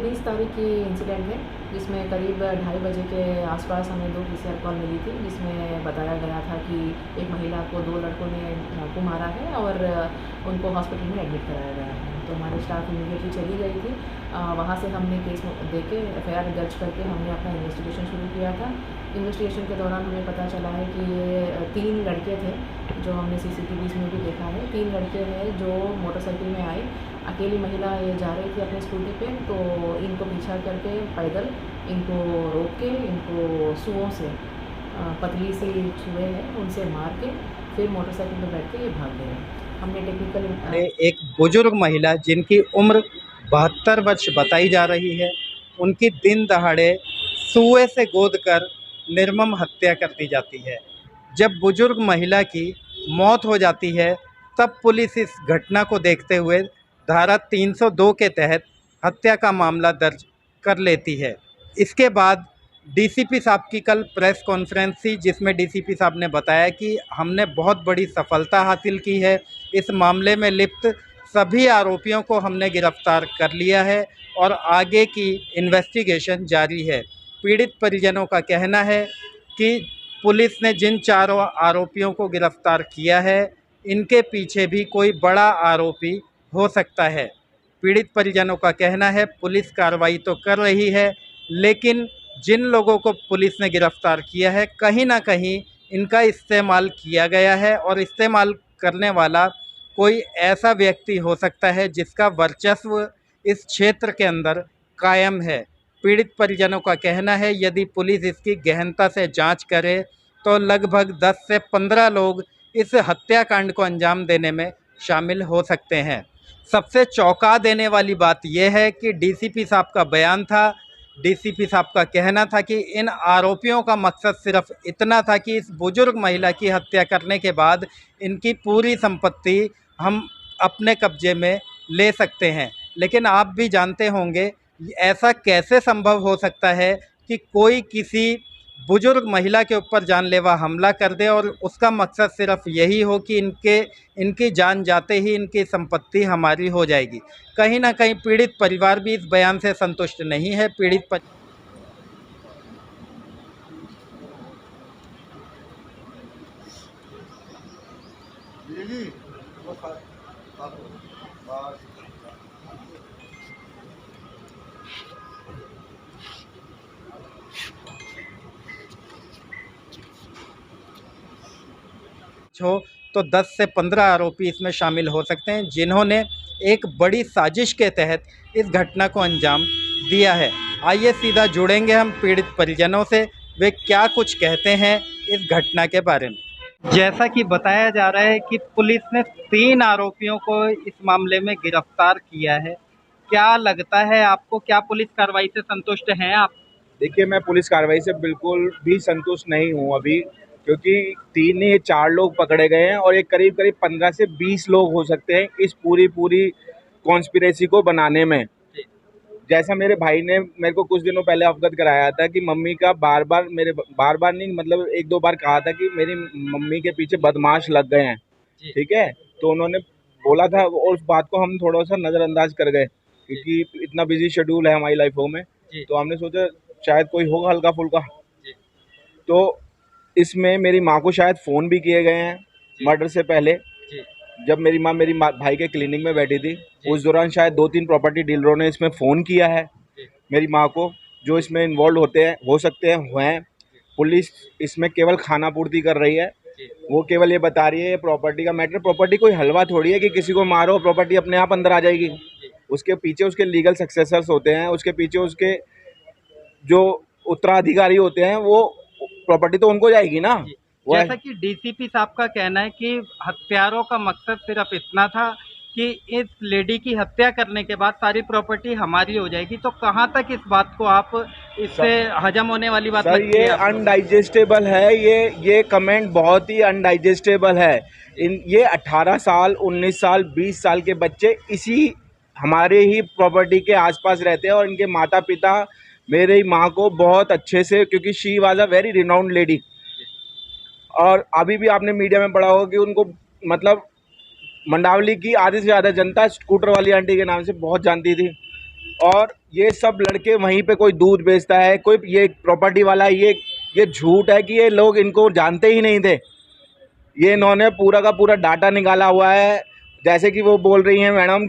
19 तारीख की इंसिडेंट है, जिसमें करीब 2:30 बजे के आसपास हमें 2 पीसीआर कॉल मिली थी, जिसमें बताया गया था कि एक महिला को 2 लड़कों ने चाकू मारा है और उनको हॉस्पिटल में एडमिट कराया गया है। तो हमारी स्टाफ इमीडिएटली चली गई थी। वहाँ से हमने केस देके एफआईआर दर्ज करके हमने अपना इन्वेस्टिगेशन शुरू किया था। इन्वेस्टिगेशन के दौरान हमें पता चला है कि ये 3 लड़के थे, जो हमने सीसीटीवीज़ में भी देखा है। 3 लड़के हैं जो मोटरसाइकिल में आए, अकेली महिला ये जा रही थी अपनी स्कूटी पे, तो इनको पीछा करके पैदल इनको रोक के इनको सुओं से पतली सी सुएँ हैं उनसे मार के फिर मोटरसाइकिल पे बैठ के ये भाग गए। हमने टेक्निकल एक बुजुर्ग महिला जिनकी उम्र 72 वर्ष बताई जा रही है, उनकी दिन दहाड़े सुए से गोदकर निर्मम हत्या कर दी जाती है। जब बुजुर्ग महिला की मौत हो जाती है, तब पुलिस इस घटना को देखते हुए धारा 302 के तहत हत्या का मामला दर्ज कर लेती है। इसके बाद डीसीपी साहब की कल प्रेस कॉन्फ्रेंस थी, जिसमें डीसीपी साहब ने बताया कि हमने बहुत बड़ी सफलता हासिल की है। इस मामले में लिप्त सभी आरोपियों को हमने गिरफ्तार कर लिया है और आगे की इन्वेस्टिगेशन जारी है। पीड़ित परिजनों का कहना है कि पुलिस ने जिन चारों आरोपियों को गिरफ्तार किया है, इनके पीछे भी कोई बड़ा आरोपी हो सकता है। पीड़ित परिजनों का कहना है पुलिस कार्रवाई तो कर रही है, लेकिन जिन लोगों को पुलिस ने गिरफ्तार किया है, कहीं ना कहीं इनका इस्तेमाल किया गया है और इस्तेमाल करने वाला कोई ऐसा व्यक्ति हो सकता है जिसका वर्चस्व इस क्षेत्र के अंदर कायम है। पीड़ित परिजनों का कहना है यदि पुलिस इसकी गहनता से जांच करे तो लगभग 10 से 15 लोग इस हत्याकांड को अंजाम देने में शामिल हो सकते हैं। सबसे चौंका देने वाली बात यह है कि डीसीपी साहब का बयान था। डीसीपी साहब का कहना था कि इन आरोपियों का मकसद सिर्फ इतना था कि इस बुजुर्ग महिला की हत्या करने के बाद इनकी पूरी संपत्ति हम अपने कब्जे में ले सकते हैं। लेकिन आप भी जानते होंगे ऐसा कैसे संभव हो सकता है कि कोई किसी बुजुर्ग महिला के ऊपर जानलेवा हमला कर दे और उसका मकसद सिर्फ यही हो कि इनकी जान जाते ही इनकी संपत्ति हमारी हो जाएगी। कहीं ना कहीं पीड़ित परिवार भी इस बयान से संतुष्ट नहीं है। हो तो 10 से 15 आरोपी इसमें शामिल हो सकते हैं, जिन्होंने एक बड़ी साजिश के तहत इस घटना को अंजाम दिया है। आइए सीधा जुड़ेंगे हम पीड़ित परिजनों से, वे क्या कुछ कहते हैं इस घटना के बारे में। जैसा कि बताया जा रहा है कि पुलिस ने 3 आरोपियों को इस मामले में गिरफ्तार किया है। क्या लगता है आपको, क्या पुलिस कार्रवाई से संतुष्ट हैं आप? देखिए, मैं पुलिस कार्रवाई से बिल्कुल भी संतुष्ट नहीं हूँ अभी, क्योंकि 3 नहीं 4 लोग पकड़े गए हैं और ये करीब 15 से 20 लोग हो सकते हैं इस पूरी कॉन्स्पिरेसी को बनाने में। जैसा मेरे भाई ने मेरे को कुछ दिनों पहले अवगत कराया था कि मम्मी का बार बार नहीं, मतलब 1-2 बार कहा था कि मेरी मम्मी के पीछे बदमाश लग गए हैं, ठीक है। तो उन्होंने बोला था और उस बात को हम थोड़ा सा नज़रअंदाज कर गए, क्योंकि इतना बिजी शेड्यूल है हमारी लाइफों में। तो हमने सोचा शायद कोई होगा हल्का फुल्का। तो इसमें मेरी माँ को शायद फ़ोन भी किए गए हैं मर्डर से पहले। जब मेरी माँ भाई के क्लिनिक में बैठी थी, उस दौरान शायद 2-3 प्रॉपर्टी डीलरों ने इसमें फ़ोन किया है मेरी माँ को, जो इसमें इन्वॉल्व हो सकते हैं। पुलिस इसमें केवल खाना पूर्ति कर रही है, वो केवल ये बता रही है ये प्रॉपर्टी का मैटर। प्रॉपर्टी कोई हलवा थोड़ी है कि किसी को मारो प्रॉपर्टी अपने आप अंदर आ जाएगी। उसके पीछे उसके लीगल सक्सेसर्स होते हैं, उसके पीछे उसके जो उत्तराधिकारी होते हैं, वो प्रॉपर्टी तो उनको जाएगी ना। जैसा कि डीसीपी साहब का कहना है कि हत्यारों का मकसद सिर्फ इतना था कि इस लेडी की हत्या करने के बाद सारी प्रॉपर्टी हमारी हो जाएगी, तो कहाँ तक इस बात को आप, इससे हजम होने वाली बात सर, ये अनडाइजेस्टेबल है। ये कमेंट बहुत ही अनडाइजेस्टेबल है। ये 18 साल 19 साल 20 साल के बच्चे इसी हमारे ही प्रॉपर्टी के आसपास रहते हैं और इनके माता पिता मेरी माँ को बहुत अच्छे से, क्योंकि she was a very renowned lady, और अभी भी आपने मीडिया में पढ़ा होगा कि उनको मतलब मंडावली की आधी से ज़्यादा जनता स्कूटर वाली आंटी के नाम से बहुत जानती थी। और ये सब लड़के वहीं पे कोई दूध बेचता है, कोई ये प्रॉपर्टी वाला है, ये झूठ है कि ये लोग इनको जानते ही नहीं थे। ये इन्होंने पूरा का पूरा डाटा निकाला हुआ है। जैसे कि वो बोल रही हैं मैडम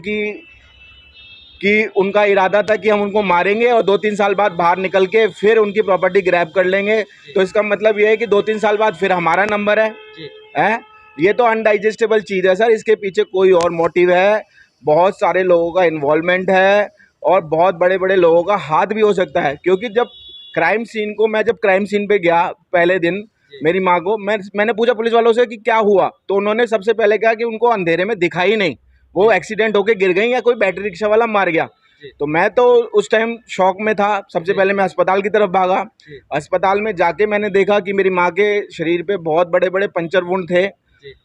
कि उनका इरादा था कि हम उनको मारेंगे और 2-3 साल बाद बाहर निकल के फिर उनकी प्रॉपर्टी ग्रैब कर लेंगे। तो इसका मतलब ये है कि 2-3 साल बाद फिर हमारा नंबर है। ये तो अनडाइजेस्टेबल चीज़ है सर। इसके पीछे कोई और मोटिव है। बहुत सारे लोगों का इन्वॉल्वमेंट है और बहुत बड़े बड़े लोगों का हाथ भी हो सकता है। क्योंकि जब क्राइम सीन पे गया पहले दिन, मेरी माँ को मैंने पूछा पुलिस वालों से कि क्या हुआ, तो उन्होंने सबसे पहले कहा कि उनको अंधेरे में दिखा ही नहीं, वो एक्सीडेंट होके गिर गई या कोई बैटरी रिक्शा वाला मार गया। तो मैं तो उस टाइम शॉक में था। सबसे पहले मैं अस्पताल की तरफ भागा। अस्पताल में जाके मैंने देखा कि मेरी माँ के शरीर पे बहुत बड़े बड़े पंचर वुंड थे।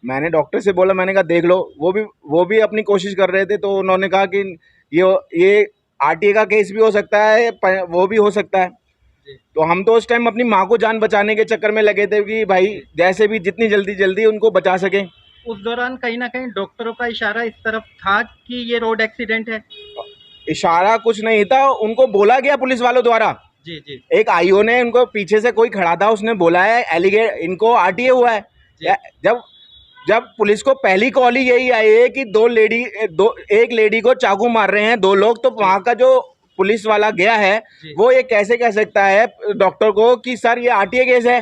मैंने डॉक्टर से बोला, मैंने कहा देख लो, वो भी अपनी कोशिश कर रहे थे। तो उन्होंने कहा कि ये आरटीए का केस भी हो सकता है, वो भी हो सकता है। तो हम तो उस टाइम अपनी माँ को जान बचाने के चक्कर में लगे थे कि भाई जैसे भी जितनी जल्दी उनको बचा सके। उस दौरान कहीं ना कहीं डॉक्टरों का इशारा इस तरफ था कि ये रोड एक्सीडेंट है। इशारा कुछ नहीं था, उनको बोला गया पुलिस वालों द्वारा। जी जी। एक आईओ ने, उनको पीछे से कोई खड़ा था, उसने बोला है इनको आरटीए हुआ है। जब पुलिस को पहली कॉल ही यही आई है कि एक लेडी को चाकू मार रहे हैं 2 लोग, तो वहाँ का जो पुलिस वाला गया है वो ये कैसे कह सकता है डॉक्टर को कि सर ये आरटीए केस है।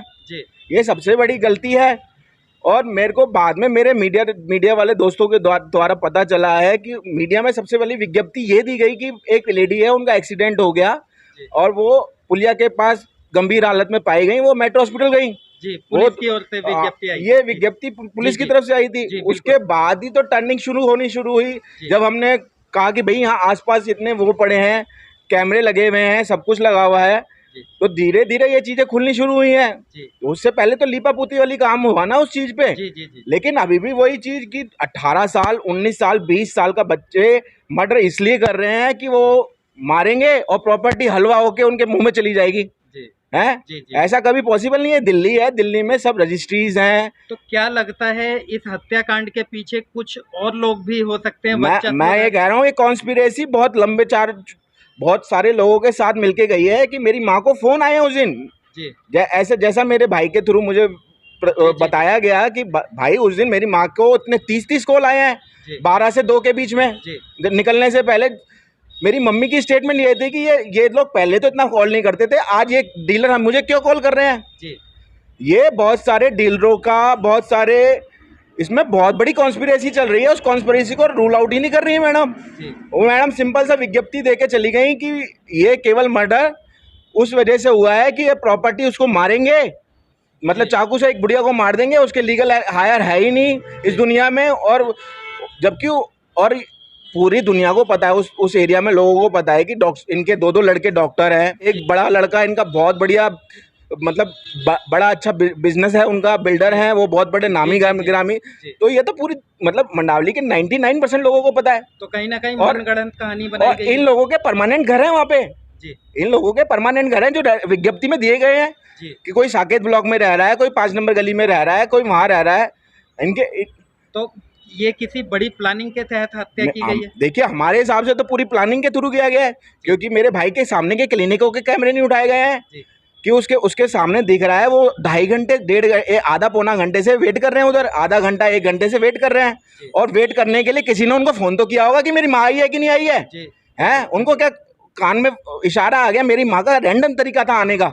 ये सबसे बड़ी गलती है। और मेरे को बाद में मेरे मीडिया वाले दोस्तों के द्वारा पता चला है कि मीडिया में सबसे पहली विज्ञप्ति ये दी गई कि एक लेडी है, उनका एक्सीडेंट हो गया और वो पुलिया के पास गंभीर हालत में पाई गई, वो मेट्रो हॉस्पिटल गई। जी, पुलिस की ओर से विज्ञप्ति आई। ये विज्ञप्ति पुलिस की तरफ से आई थी। उसके बाद ही तो टर्निंग शुरू हुई। जब हमने कहा कि भाई यहाँ आसपास इतने वो पड़े हैं, कैमरे लगे हुए हैं, सब कुछ लगा हुआ है, तो धीरे धीरे ये चीजें खुलनी शुरू हुई हैं। उससे पहले तो लीपापोती वाली काम हुआ ना उस चीज पे। लेकिन अभी भी वही चीज कि 18 साल 19 साल 20 साल का बच्चे मर्डर इसलिए कर रहे हैं कि वो मारेंगे और प्रॉपर्टी हलवा होके उनके मुंह में चली जाएगी। ऐसा कभी पॉसिबल नहीं है। दिल्ली है, दिल्ली में सब रजिस्ट्रीज हैं। तो क्या लगता है इस हत्याकांड के पीछे कुछ और लोग भी हो सकते हैं? मैं ये कह रहा हूँ, ये कॉन्स्पिरेसी बहुत सारे लोगों के साथ मिलके गई है कि मेरी माँ को फोन आए उस दिन। जैसा मेरे भाई के थ्रू मुझे बताया गया कि भाई उस दिन मेरी माँ को इतने 30 कॉल आए हैं 12 से 2 के बीच में। निकलने से पहले मेरी मम्मी की स्टेटमेंट ये थी कि ये लोग पहले तो इतना कॉल नहीं करते थे, आज ये डीलर मुझे क्यों कॉल कर रहे हैं। ये बहुत सारे डीलरों का, बहुत सारे इसमें बहुत बड़ी कॉन्स्पिरेसी चल रही है। उस कॉन्स्पिरेसी को रूल आउट ही नहीं कर रही है मैडम। वो मैडम सिंपल सा विज्ञप्ति देके चली गई कि ये केवल मर्डर उस वजह से हुआ है कि ये प्रॉपर्टी उसको मारेंगे, मतलब चाकू से एक बुढ़िया को मार देंगे, उसके लीगल हायर है ही नहीं इस दुनिया में। और जबकि और पूरी दुनिया को पता है, उस एरिया में लोगों को पता है कि इनके 2 लड़के डॉक्टर हैं। एक बड़ा लड़का इनका बहुत बढ़िया, मतलब बड़ा अच्छा बिजनेस है उनका, बिल्डर है वो, बहुत बड़े नामी ग्रामी। तो ये तो पूरी मतलब मंडावली के 99% लोगों को पता है। तो कहीं ना कहीं मनगढ़ंत कहानी बनाई गई। इन लोगों के परमानेंट घर हैं वहाँ पे। इन लोगों के परमानेंट घर हैं जो विज्ञप्ति में दिए गए हैं कि कोई साकेत ब्लॉक में रह रहा है, कोई 5 नंबर गली में रह रहा है, कोई वहाँ रह रहा है। इनके तो ये किसी बड़ी प्लानिंग के तहत हत्या की गई है? देखिए, हमारे हिसाब से तो पूरी प्लानिंग के थ्रू किया गया है, क्योंकि मेरे भाई के सामने के क्लिनिकों के कैमरे नहीं उठाए गए हैं कि उसके सामने दिख रहा है वो 2.5 घंटे आधा पौना घंटे से वेट कर रहे हैं उधर, आधा घंटा 1 घंटे से वेट कर रहे हैं। और वेट करने के लिए किसी ने उनको फोन तो किया होगा कि मेरी माँ आई है कि नहीं आई है। उनको क्या कान में इशारा आ गया? मेरी माँ का रैंडम तरीका था आने का।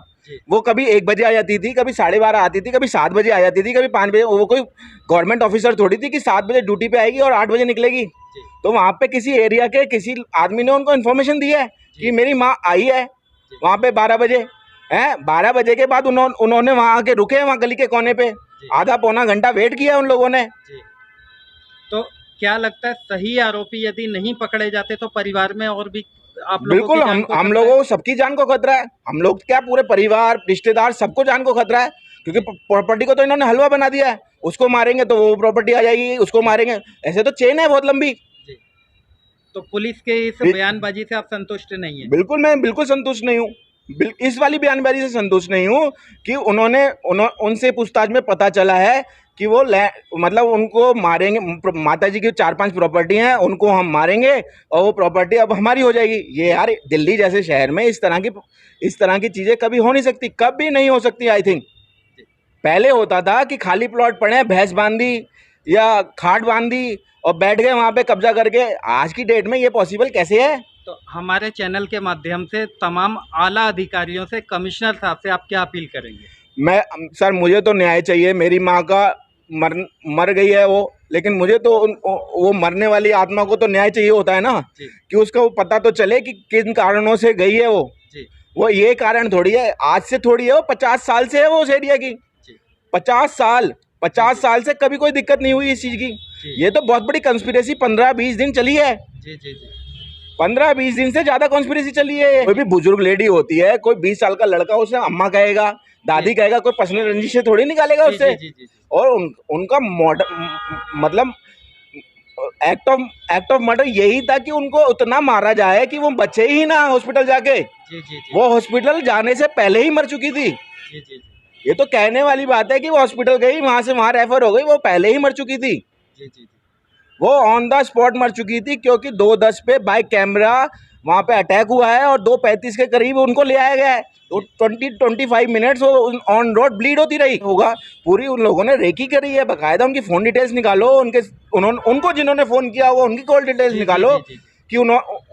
वो कभी 1 बजे आ जाती थी, कभी 12:30 आती थी, कभी 7 बजे आ जाती थी, कभी 5 बजे। वो कोई गवर्नमेंट ऑफिसर थोड़ी थी कि 7 बजे ड्यूटी पे आएगी और 8 बजे निकलेगी। तो वहाँ पे किसी एरिया के किसी आदमी ने उनको इन्फॉर्मेशन दी है कि मेरी माँ आई है वहाँ पे 12 बजे। 12 बजे के बाद उन्होंने वहाँ आके रुके, वहाँ गली के कोने पे आधा पौना घंटा वेट किया उन लोगों ने। तो क्या लगता है सही आरोपी यदि नहीं पकड़े जाते तो परिवार में और भी आप लोगों बिल्कुल हम लोगों को सबकी जान को खतरा है। हम लोग क्या, पूरे परिवार रिश्तेदार सबको जान को खतरा है, क्योंकि प्रॉपर्टी को तो इन्होंने हलवा बना दिया है। उसको मारेंगे तो वो प्रॉपर्टी आ जाएगी, उसको मारेंगे, ऐसे तो चेन है बहुत लंबी। तो पुलिस के इस बयानबाजी से आप संतुष्ट नहीं है? बिल्कुल, मैं बिल्कुल संतुष्ट नहीं हूँ। इस वाली बयानबाजी से संतुष्ट नहीं हूँ कि उनसे पूछताछ में पता चला है कि वो मतलब उनको मारेंगे, माता जी की 4-5 प्रॉपर्टी हैं, उनको हम मारेंगे और वो प्रॉपर्टी अब हमारी हो जाएगी। ये यार दिल्ली जैसे शहर में इस तरह की चीज़ें कभी हो नहीं सकती, कभी नहीं हो सकती। आई थिंक पहले होता था कि खाली प्लॉट पड़े, भैंस बांधी या खाट बांधी और बैठ गए वहाँ पे कब्जा करके। आज की डेट में ये पॉसिबल कैसे है? तो हमारे चैनल के माध्यम से तमाम आला अधिकारियों से, कमिश्नर साहब से आप क्या अपील करेंगे? सर मुझे तो न्याय चाहिए। मेरी माँ का मर गई है वो, लेकिन मुझे तो वो मरने वाली आत्मा को तो न्याय चाहिए होता है ना, कि उसका वो पता तो चले कि किन कारणों से गई है वो ये कारण थोड़ी है, आज से थोड़ी है, वो 50 साल से है वो उस एरिया की। 50 साल से कभी कोई दिक्कत नहीं हुई इस चीज़ की। ये तो बहुत बड़ी कंस्पिरेसी 15-20 दिन चली है। 15-20 दिन से ज़्यादा कॉन्स्पिरेसी चली है। कोई भी बुजुर्ग लेडी होती है, कोई 20 साल का लड़का उसे अम्मा कहेगा, दादी कहेगा, कोई पर्सनल रंजिश से थोड़ी निकालेगा उससे। और उनका मतलब एक्ट ऑफ मर्डर यही था कि उनको उतना मारा जाए कि वो बचे ही ना हॉस्पिटल जाके। वो हॉस्पिटल जाने से पहले ही मर चुकी थी। ये तो कहने वाली बात है कि वो हॉस्पिटल गई, वहां से वहां रेफर हो गई, वो पहले ही मर चुकी थी। वो ऑन द स्पॉट मर चुकी थी, क्योंकि 2:10 पे बाय कैमरा वहाँ पे अटैक हुआ है और 2:35 के करीब उनको ले आया गया है। तो 20-25 मिनट्स ऑन रोड ब्लीड होती रही होगा। पूरी उन लोगों ने रेकी करी है, बाकायदा उनकी फ़ोन डिटेल्स निकालो, उनको जिन्होंने फ़ोन किया हुआ उनकी कॉल डिटेल्स निकालो कि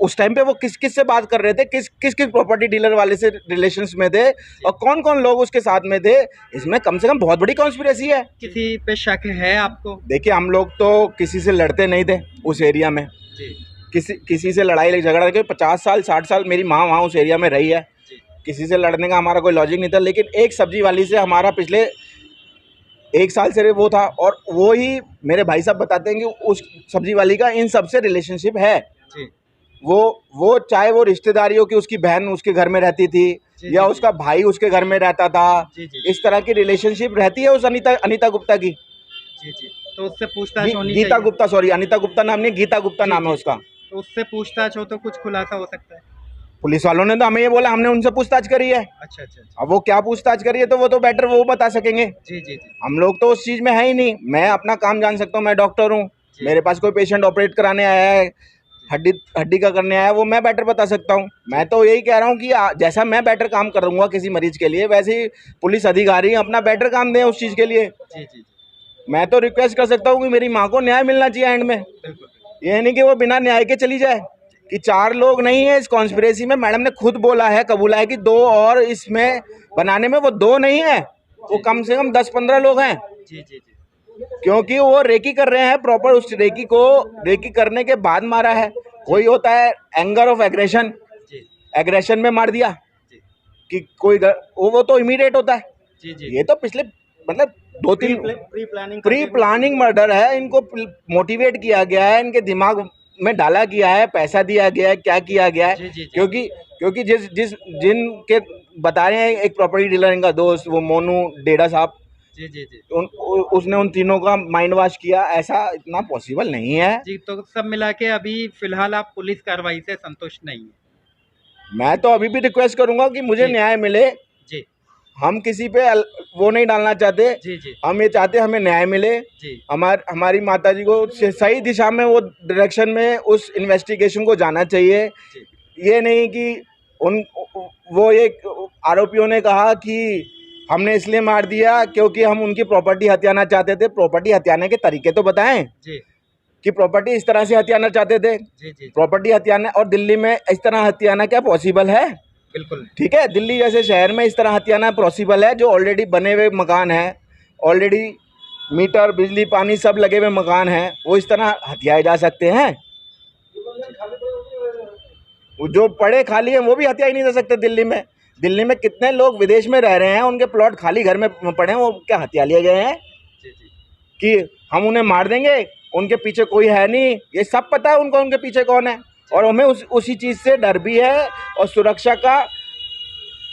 उस टाइम पे वो किस से बात कर रहे थे, किस प्रॉपर्टी डीलर वाले से रिलेशंस में थे और कौन कौन लोग उसके साथ में थे। इसमें कम से कम बहुत बड़ी कॉन्स्पिरेसी है। किसी पे शक है आपको? देखिए, हम लोग तो किसी से लड़ते नहीं थे उस एरिया में। किसी से लड़ाई झगड़ा के 50 साल 60 साल मेरी माँ वहाँ उस एरिया में रही है। किसी से लड़ने का हमारा कोई लॉजिक नहीं था। लेकिन एक सब्जी वाली से हमारा पिछले 1 साल से वो था, और वो ही मेरे भाई साहब बताते हैं कि उस सब्जी वाली का इन सब से रिलेशनशिप है। वो चाहे वो रिश्तेदारियों की, उसकी बहन उसके घर में रहती थी या उसका भाई उसके घर में रहता था, इस तरह की रिलेशनशिप रहती है उस अनीता गुप्ता की। तो उससे पूछताछ होनी चाहिए। गीता गुप्ता, सॉरी, अनीता गुप्ता नाम नहीं, गीता गुप्ता नाम है उसका। तो उससे पूछताछ हो तो कुछ खुलासा हो सकता है। पुलिस वालों ने तो हमें ये बोला, हमने उनसे पूछताछ करी है। अच्छा। अब वो क्या पूछताछ करी है तो वो तो बेटर वो बता सकेंगे। हम लोग तो उस चीज़ में है ही नहीं। मैं अपना काम जान सकता हूँ, मैं डॉक्टर हूँ, मेरे पास कोई पेशेंट ऑपरेट कराने आया है, हड्डी का करने आया है, वो मैं बेटर बता सकता हूँ। मैं तो यही कह रहा हूँ कि जैसा मैं बेटर काम करूँगा किसी मरीज के लिए, वैसे ही पुलिस अधिकारी अपना बेटर काम दें उस चीज़ के लिए। मैं तो रिक्वेस्ट कर सकता हूँ कि मेरी माँ को न्याय मिलना चाहिए एंड में। ये नहीं कि वो बिना न्याय के चली जाए। कि 4 लोग नहीं है इस कॉन्स्पिरेसी में, मैडम ने खुद बोला है, कबूला है कि 2 और इसमें बनाने में वो 2 नहीं है, वो कम से कम 10-15 लोग हैं। क्योंकि वो रेकी कर रहे हैं प्रॉपर, उस रेकी करने के बाद मारा है। कोई होता है एंगर ऑफ एग्रेशन में मार दिया कि कोई वो तो इमीडिएट होता है। ये तो पिछले मतलब 2-3 प्री प्लानिंग मर्डर है। इनको मोटिवेट किया गया है, इनके दिमाग में डाला गया है, पैसा दिया गया है, क्या किया गया है। क्योंकि जिनके बता रहे हैं, एक प्रॉपर्टी डीलर इनका दोस्त, वो मोनू डेडा साहब, उसने उन तीनों का माइंड वॉश किया। ऐसा इतना पॉसिबल नहीं है जी। तो सब मिला के अभी फिलहाल आप पुलिस कार्रवाई से संतुष्ट नहीं है? मैं तो अभी भी रिक्वेस्ट करूंगा कि मुझे न्याय मिले जी। हम किसी पे वो नहीं डालना चाहते जी। हम ये चाहते हमें न्याय मिले जी। हमारी माता जी को सही दिशा में, वो डायरेक्शन में उस इन्वेस्टिगेशन को जाना चाहिए। ये नहीं कि वो एक आरोपियों ने कहा कि हमने इसलिए मार दिया क्योंकि हम उनकी प्रॉपर्टी हथियाना चाहते थे। प्रॉपर्टी हथियाने के तरीके तो बताएं जी। कि प्रॉपर्टी इस तरह से हथियाना चाहते थे जी। प्रॉपर्टी हथियाना, और दिल्ली में इस तरह हथियाना क्या पॉसिबल है? बिल्कुल ठीक है। दिल्ली जैसे शहर में इस तरह हथियाना पॉसिबल है, जो ऑलरेडी बने हुए मकान हैं, ऑलरेडी मीटर, बिजली, पानी सब लगे हुए मकान हैं, वो इस तरह हथियाए जा सकते हैं? जो पड़े खाली हैं वो भी हथिया ही नहीं जा सकते। दिल्ली में कितने लोग विदेश में रह रहे हैं, उनके प्लॉट खाली घर में पड़े हैं, वो क्या हथिया लिए गए हैं कि हम उन्हें मार देंगे, उनके पीछे कोई है नहीं? ये सब पता है उनको उनके पीछे कौन है। और हमें उसी चीज़ से डर भी है और सुरक्षा का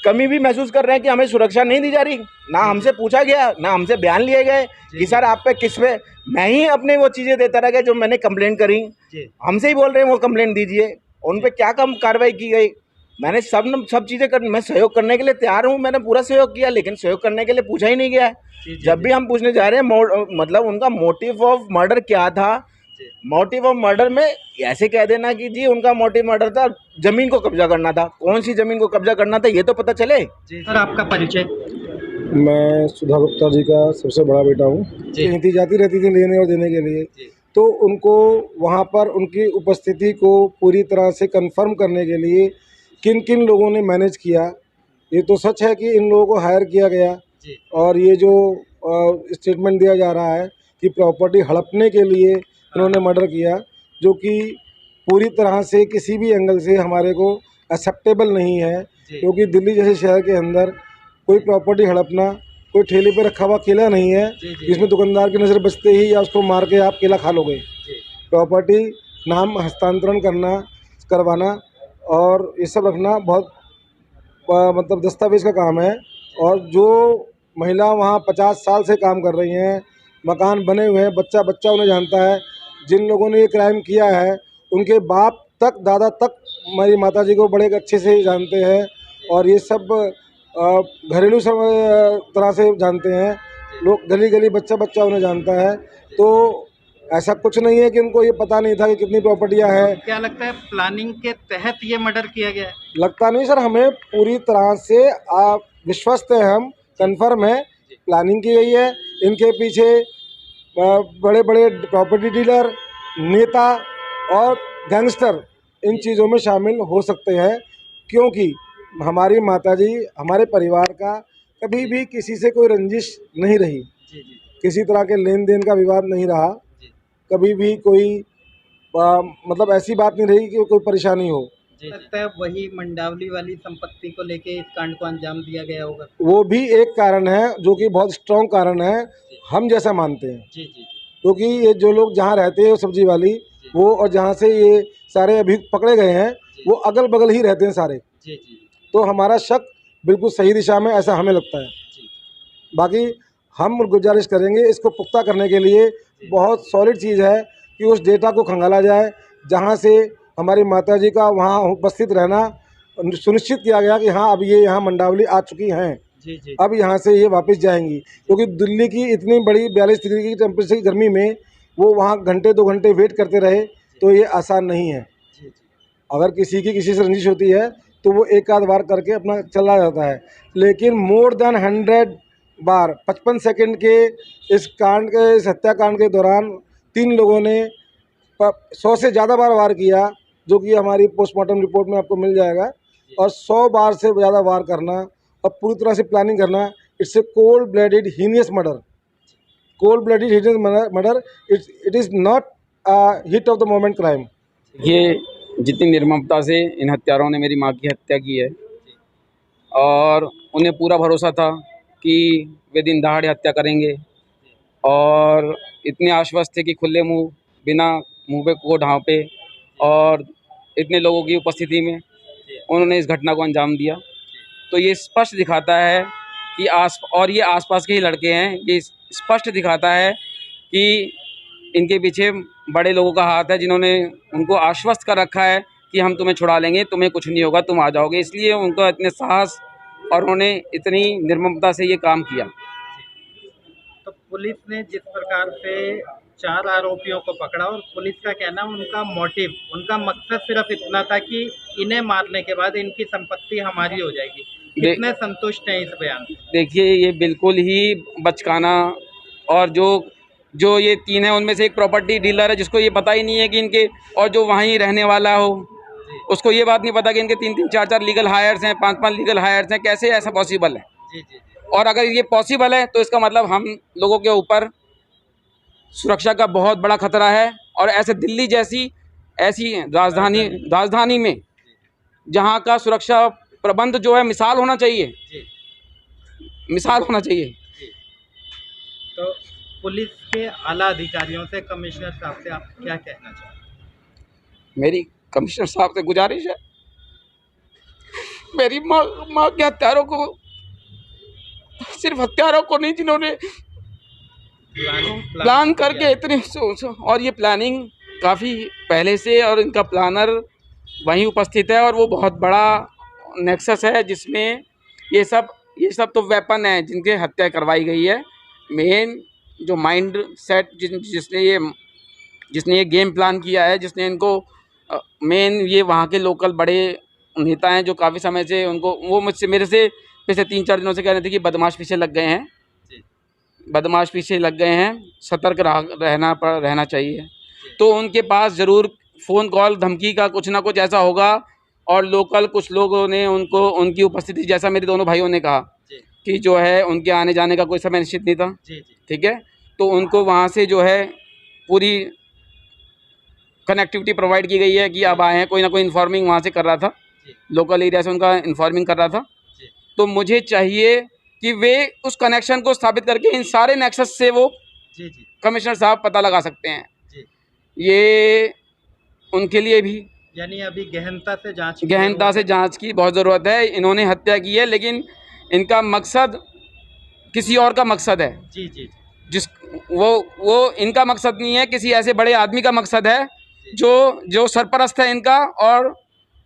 कमी भी महसूस कर रहे हैं कि हमें सुरक्षा नहीं दी जा रही। ना हमसे पूछा गया, ना हमसे बयान लिए गए कि सर आप पे किस पे। मैं ही अपने वो चीज़ें देता रह गया जो मैंने कंप्लेंट करी, हमसे ही बोल रहे हैं वो कंप्लेंट दीजिए। उन पे क्या कम कार्रवाई की गई? मैंने सब चीज़ें कर, मैं सहयोग करने के लिए तैयार हूँ, मैंने पूरा सहयोग किया, लेकिन सहयोग करने के लिए पूछा ही नहीं गया है। जब भी हम पूछने जा रहे हैं मतलब उनका मोटिव ऑफ मर्डर क्या था, मोटिव ऑफ मर्डर में ऐसे कह देना कि जी उनका मोटिव मर्डर था, जमीन को कब्जा करना था, कौन सी जमीन को कब्जा करना था ये तो पता चले। सर आपका परिचय? मैं सुधा गुप्ता जी का सबसे बड़ा बेटा हूँ। नीति जाती रहती थी लेने और देने के लिए, तो उनको वहाँ पर उनकी उपस्थिति को पूरी तरह से कंफर्म करने के लिए किन किन लोगों ने मैनेज किया, ये तो सच है कि इन लोगों को हायर किया गया। और ये जो स्टेटमेंट दिया जा रहा है कि प्रॉपर्टी हड़पने के लिए इन्होंने मर्डर किया, जो कि पूरी तरह से किसी भी एंगल से हमारे को एक्सेप्टेबल नहीं है, क्योंकि दिल्ली जैसे शहर के अंदर कोई प्रॉपर्टी हड़पना कोई ठेले पे रखा हुआ केला नहीं है जिसमें दुकानदार की नज़र बचते ही या उसको मार के आप केला खा लोगे। प्रॉपर्टी नाम हस्तांतरण करवाना और ये सब रखना बहुत मतलब दस्तावेज का काम है। और जो महिला वहाँ 50 साल से काम कर रही हैं, मकान बने हुए हैं, बच्चा बच्चा उन्हें जानता है। जिन लोगों ने ये क्राइम किया है उनके बाप तक दादा तक हमारी माता जी को बड़े अच्छे से जानते हैं, और ये सब घरेलू तरह से जानते हैं लोग, गली गली बच्चा बच्चा उन्हें जानता है। तो ऐसा कुछ नहीं है कि उनको ये पता नहीं था कि कितनी प्रॉपर्टियां हैं। क्या लगता है प्लानिंग के तहत ये मर्डर किया गया है? लगता नहीं सर, हमें पूरी तरह से विश्वस्त है, हम कंफर्म है प्लानिंग की गई है। इनके पीछे बड़े बड़े प्रॉपर्टी डीलर, नेता और गैंगस्टर इन चीज़ों में शामिल हो सकते हैं, क्योंकि हमारी माताजी हमारे परिवार का कभी भी किसी से कोई रंजिश नहीं रही, किसी तरह के लेन देन का विवाद नहीं रहा, कभी भी कोई मतलब ऐसी बात नहीं रही कि कोई परेशानी हो। लगता है वही मंडावली वाली संपत्ति को लेके इस कांड को अंजाम दिया गया होगा। वो भी एक कारण है जो कि बहुत स्ट्रॉन्ग कारण है, हम जैसा मानते हैं। क्योंकि ये जो लोग जहाँ रहते हैं सब्जी वाली वो, और जहाँ से ये सारे अभियुक्त पकड़े गए हैं वो अगल बगल ही रहते हैं सारे। तो हमारा शक बिल्कुल सही दिशा में, ऐसा हमें लगता है। बाकी हम गुजारिश करेंगे इसको पुख्ता करने के लिए, बहुत सॉलिड चीज़ है कि उस डेटा को खंगाला जाए जहाँ से हमारी माताजी का वहाँ उपस्थित रहना सुनिश्चित किया गया कि हाँ अब ये यहाँ मंडावली आ चुकी हैं, अब यहाँ से ये वापस जाएंगी। क्योंकि दिल्ली की इतनी बड़ी 42 डिग्री की टेम्परेचर की गर्मी में वो वहाँ घंटे 2 घंटे वेट करते रहे, तो ये आसान नहीं है। अगर किसी से रंजिश होती है तो वो एक आध बार करके अपना चला जाता है, लेकिन मोर देन 100 बार 55 सेकंड के इस हत्याकांड के दौरान 3 लोगों ने 100 से ज़्यादा बार वार किया, जो कि हमारी पोस्टमार्टम रिपोर्ट में आपको मिल जाएगा। और 100 बार से ज़्यादा वार करना और पूरी तरह से प्लानिंग करना, it's a cold blooded heinous murder. Cold blooded heinous murder, it is not hit of the moment crime. ये जितनी निर्ममता से इन हत्यारों ने मेरी माँ की हत्या की है, और उन्हें पूरा भरोसा था कि वे दिन दहाड़े हत्या करेंगे, और इतने आश्वस्त थे कि खुले मुंह, बिना मुँह पे को ढांपे और इतने लोगों की उपस्थिति में उन्होंने इस घटना को अंजाम दिया। तो ये स्पष्ट दिखाता है कि ये आसपास के ही लड़के हैं, ये स्पष्ट दिखाता है कि इनके पीछे बड़े लोगों का हाथ है, जिन्होंने उनको आश्वस्त कर रखा है कि हम तुम्हें छुड़ा लेंगे, तुम्हें कुछ नहीं होगा, तुम आ जाओगे। इसलिए उनको इतने साहस और उन्होंने इतनी निर्ममता से ये काम किया। तो पुलिस ने जिस प्रकार से 4 आरोपियों को पकड़ा, और पुलिस का कहना उनका मोटिव, उनका मकसद सिर्फ इतना था कि इन्हें मारने के बाद इनकी संपत्ति हमारी हो जाएगी, कितने संतुष्ट हैं इस बयान से? देखिए, ये बिल्कुल ही बचकाना, और जो ये 3 हैं उनमें से एक प्रॉपर्टी डीलर है जिसको ये पता ही नहीं है कि इनके, और जो वहीं रहने वाला हो उसको ये बात नहीं पता कि इनके 3-3, 4-4 लीगल हायर्स हैं, 5-5 लीगल हायर्स हैं। कैसे ऐसा पॉसिबल है? और अगर ये पॉसिबल है तो इसका मतलब हम लोगों के ऊपर सुरक्षा का बहुत बड़ा खतरा है। और ऐसे दिल्ली जैसी ऐसी राजधानी में जहाँ का सुरक्षा प्रबंध जो है मिसाल होना चाहिए, मिसाल होना चाहिए। तो पुलिस के आला अधिकारियों से, कमिश्नर साहब से आप क्या कहना चाहते हैं? मेरी कमिश्नर साहब से गुजारिश है, मेरी माँ के हत्यारों को, सिर्फ हत्यारों को नहीं, जिन्होंने प्लान करके इतने, और ये प्लानिंग काफ़ी पहले से, और इनका प्लानर वहीं उपस्थित है, और वो बहुत बड़ा नेक्सस है जिसमें ये सब तो वेपन है जिनके हत्या करवाई गई है। मेन जो माइंड सेट जिसने ये गेम प्लान किया है, जिसने इनको मेन ये वहाँ के लोकल बड़े नेता हैं जो काफ़ी समय से उनको वो मेरे से पिछले 3-4 दिनों से कह रहे थे कि बदमाश पीछे लग गए हैं, बदमाश पीछे लग गए हैं, सतर्क रहना चाहिए। तो उनके पास ज़रूर फ़ोन कॉल धमकी का कुछ ना कुछ ऐसा होगा और लोकल कुछ लोगों ने उनको उनकी उपस्थिति, जैसा मेरे दोनों भाइयों ने कहा कि जो है उनके आने जाने का कोई समय निश्चित नहीं था, ठीक है, तो उनको वहाँ से जो है पूरी कनेक्टिविटी प्रोवाइड की गई है कि अब आए हैं, कोई ना कोई इन्फॉर्मिंग वहाँ से कर रहा था, लोकल एरिया से उनका इन्फॉर्मिंग कर रहा था। तो मुझे चाहिए कि वे उस कनेक्शन को स्थापित करके इन सारे नेक्सस से वो कमिश्नर साहब पता लगा सकते हैं। ये उनके लिए भी यानी अभी गहनता से जांच की बहुत ज़रूरत है। इन्होंने हत्या की है लेकिन इनका मकसद किसी और का मकसद है। जिस वो इनका मकसद नहीं है, किसी ऐसे बड़े आदमी का मकसद है जो सरपरस्त है इनका, और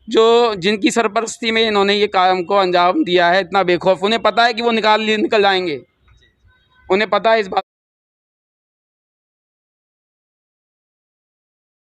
जो जिनकी सरपरस्ती में इन्होंने ये काम को अंजाम दिया है। इतना बेखौफ, उन्हें पता है कि वो निकल जाएंगे, उन्हें पता है इस बात।